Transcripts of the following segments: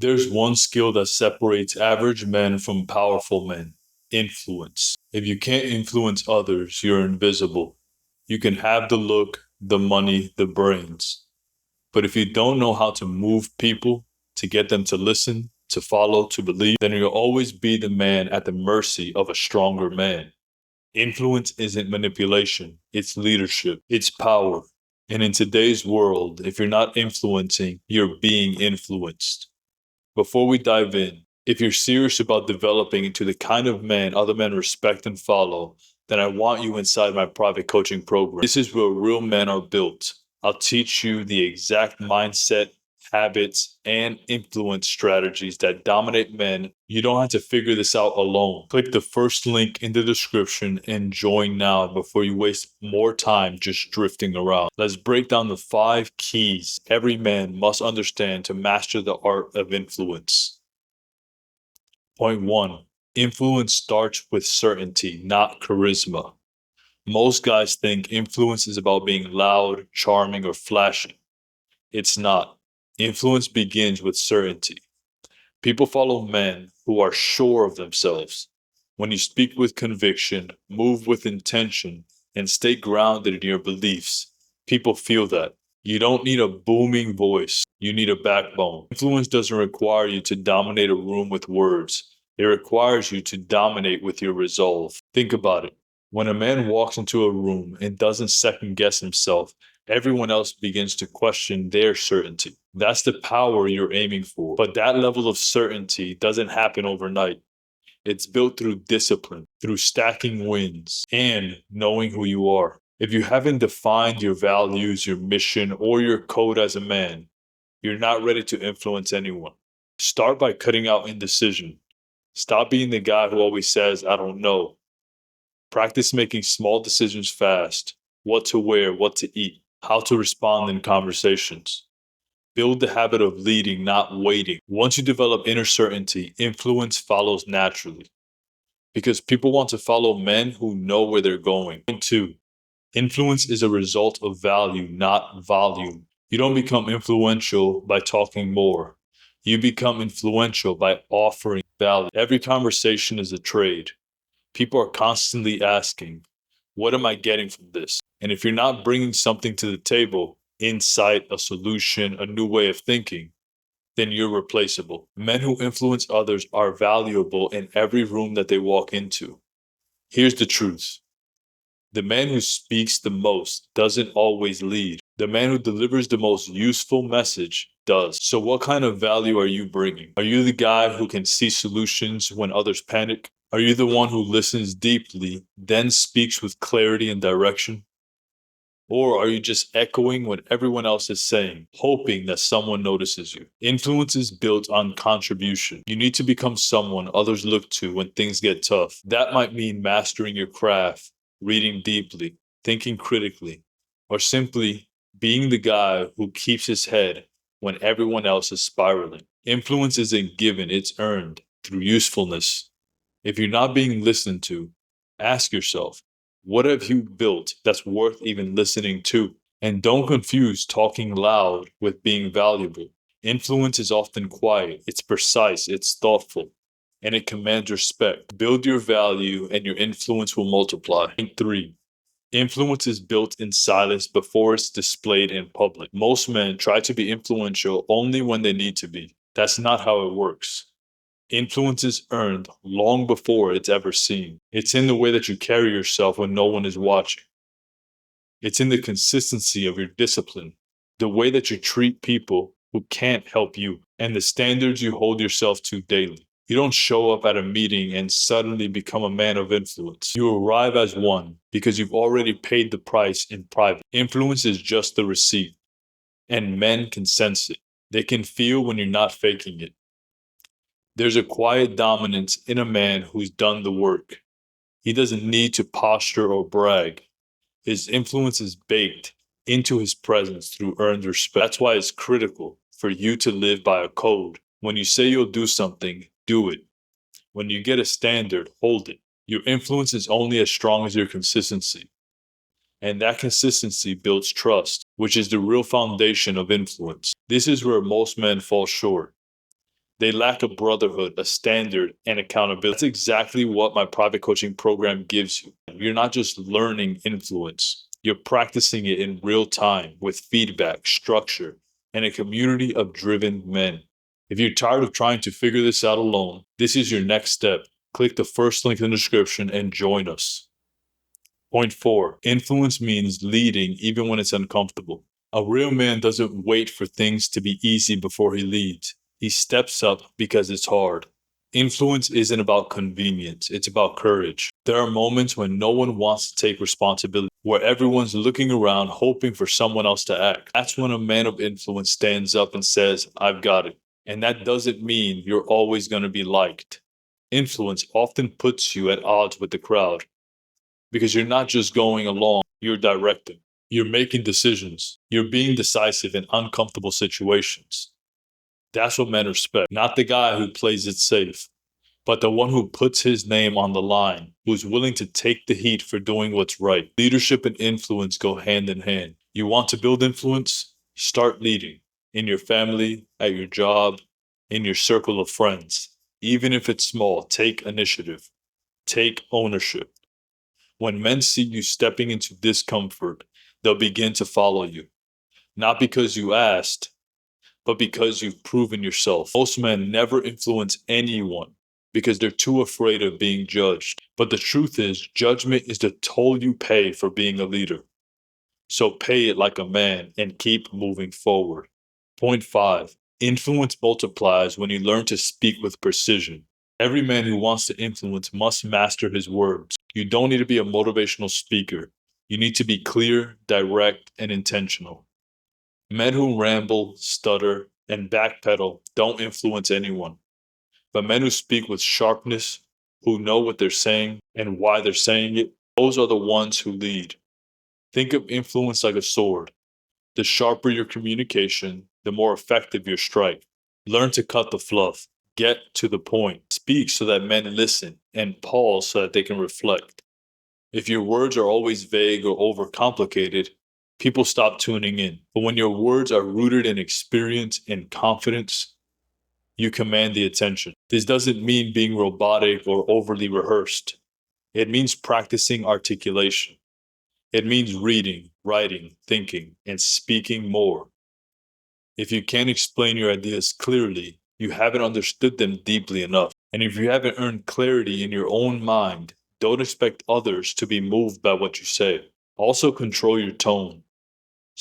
There's one skill that separates average men from powerful men: influence. If you can't influence others, you're invisible. You can have the look, the money, the brains. But if you don't know how to move people, to get them to listen, to follow, to believe, then you'll always be the man at the mercy of a stronger man. Influence isn't manipulation, it's leadership, it's power. And in today's world, if you're not influencing, you're being influenced. Before we dive in, if you're serious about developing into the kind of man other men respect and follow, then I want you inside my private coaching program. This is where real men are built. I'll teach you the exact mindset, habits, and influence strategies that dominate men. You don't have to figure this out alone. Click the first link in the description and join now before you waste more time just drifting around. Let's break down the 5 keys every man must understand to master the art of influence. Point 1. Influence starts with certainty, not charisma. Most guys think influence is about being loud, charming, or flashy. It's not. Influence begins with certainty. People follow men who are sure of themselves. When you speak with conviction, move with intention, and stay grounded in your beliefs, people feel that. You don't need a booming voice, you need a backbone. Influence doesn't require you to dominate a room with words. It requires you to dominate with your resolve. Think about it. When a man walks into a room and doesn't second guess himself, everyone else begins to question their certainty. That's the power you're aiming for. But that level of certainty doesn't happen overnight. It's built through discipline, through stacking wins, and knowing who you are. If you haven't defined your values, your mission, or your code as a man, you're not ready to influence anyone. Start by cutting out indecision. Stop being the guy who always says, "I don't know." Practice making small decisions fast: what to wear, what to eat, how to respond in conversations. Build the habit of leading, not waiting. Once you develop inner certainty, influence follows naturally. Because people want to follow men who know where they're going. Point 2. Influence is a result of value, not volume. You don't become influential by talking more. You become influential by offering value. Every conversation is a trade. People are constantly asking, what am I getting from this? And if you're not bringing something to the table, insight, a solution, a new way of thinking, then you're replaceable. Men who influence others are valuable in every room that they walk into. Here's the truth. The man who speaks the most doesn't always lead. The man who delivers the most useful message does. So what kind of value are you bringing? Are you the guy who can see solutions when others panic? Are you the one who listens deeply, then speaks with clarity and direction? Or are you just echoing what everyone else is saying, hoping that someone notices you? Influence is built on contribution. You need to become someone others look to when things get tough. That might mean mastering your craft, reading deeply, thinking critically, or simply being the guy who keeps his head when everyone else is spiraling. Influence isn't given, it's earned through usefulness. If you're not being listened to, ask yourself, what have you built that's worth even listening to? And don't confuse talking loud with being valuable. Influence is often quiet, it's precise, it's thoughtful, and it commands respect. Build your value and your influence will multiply. Point 3. Influence is built in silence before it's displayed in public. Most men try to be influential only when they need to be. That's not how it works. Influence is earned long before it's ever seen. It's in the way that you carry yourself when no one is watching. It's in the consistency of your discipline, the way that you treat people who can't help you, and the standards you hold yourself to daily. You don't show up at a meeting and suddenly become a man of influence. You arrive as one because you've already paid the price in private. Influence is just the receipt, and men can sense it. They can feel when you're not faking it. There's a quiet dominance in a man who's done the work. He doesn't need to posture or brag. His influence is baked into his presence through earned respect. That's why it's critical for you to live by a code. When you say you'll do something, do it. When you get a standard, hold it. Your influence is only as strong as your consistency. And that consistency builds trust, which is the real foundation of influence. This is where most men fall short. They lack a brotherhood, a standard, and accountability. That's exactly what my private coaching program gives you. You're not just learning influence, you're practicing it in real time with feedback, structure, and a community of driven men. If you're tired of trying to figure this out alone, this is your next step. Click the first link in the description and join us. Point 4. Influence means leading even when it's uncomfortable. A real man doesn't wait for things to be easy before he leads. He steps up because it's hard. Influence isn't about convenience, it's about courage. There are moments when no one wants to take responsibility, where everyone's looking around hoping for someone else to act. That's when a man of influence stands up and says, I've got it. And that doesn't mean you're always going to be liked. Influence often puts you at odds with the crowd because you're not just going along, you're directing. You're making decisions. You're being decisive in uncomfortable situations. That's what men respect. Not the guy who plays it safe, but the one who puts his name on the line, who's willing to take the heat for doing what's right. Leadership and influence go hand in hand. You want to build influence? Start leading. In your family, at your job, in your circle of friends. Even if it's small, take initiative. Take ownership. When men see you stepping into discomfort, they'll begin to follow you. Not because you asked, but because you've proven yourself. Most men never influence anyone because they're too afraid of being judged. But the truth is, judgment is the toll you pay for being a leader. So pay it like a man and keep moving forward. Point 5. Influence multiplies when you learn to speak with precision. Every man who wants to influence must master his words. You don't need to be a motivational speaker. You need to be clear, direct, and intentional. Men who ramble, stutter, and backpedal don't influence anyone. But men who speak with sharpness, who know what they're saying and why they're saying it, those are the ones who lead. Think of influence like a sword. The sharper your communication, the more effective your strike. Learn to cut the fluff. Get to the point. Speak so that men listen, and pause so that they can reflect. If your words are always vague or overcomplicated, people stop tuning in. But when your words are rooted in experience and confidence, you command the attention. This doesn't mean being robotic or overly rehearsed. It means practicing articulation. It means reading, writing, thinking, and speaking more. If you can't explain your ideas clearly, you haven't understood them deeply enough. And if you haven't earned clarity in your own mind, don't expect others to be moved by what you say. Also control your tone.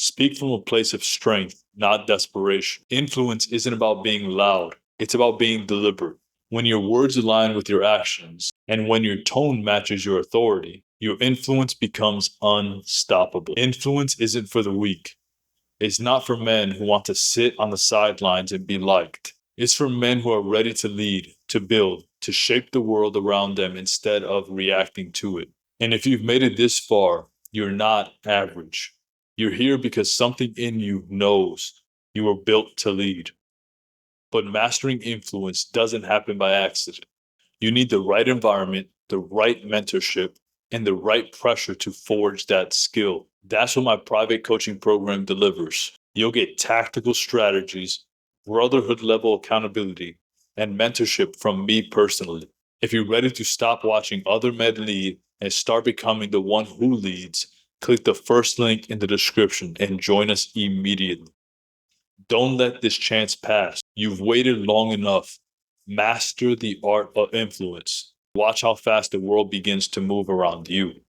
Speak from a place of strength, not desperation. Influence isn't about being loud. It's about being deliberate. When your words align with your actions, and when your tone matches your authority, your influence becomes unstoppable. Influence isn't for the weak. It's not for men who want to sit on the sidelines and be liked. It's for men who are ready to lead, to build, to shape the world around them instead of reacting to it. And if you've made it this far, you're not average. You're here because something in you knows you were built to lead. But mastering influence doesn't happen by accident. You need the right environment, the right mentorship, and the right pressure to forge that skill. That's what my private coaching program delivers. You'll get tactical strategies, brotherhood level accountability, and mentorship from me personally. If you're ready to stop watching other men lead and start becoming the one who leads, click the first link in the description and join us immediately. Don't let this chance pass. You've waited long enough. Master the art of influence. Watch how fast the world begins to move around you.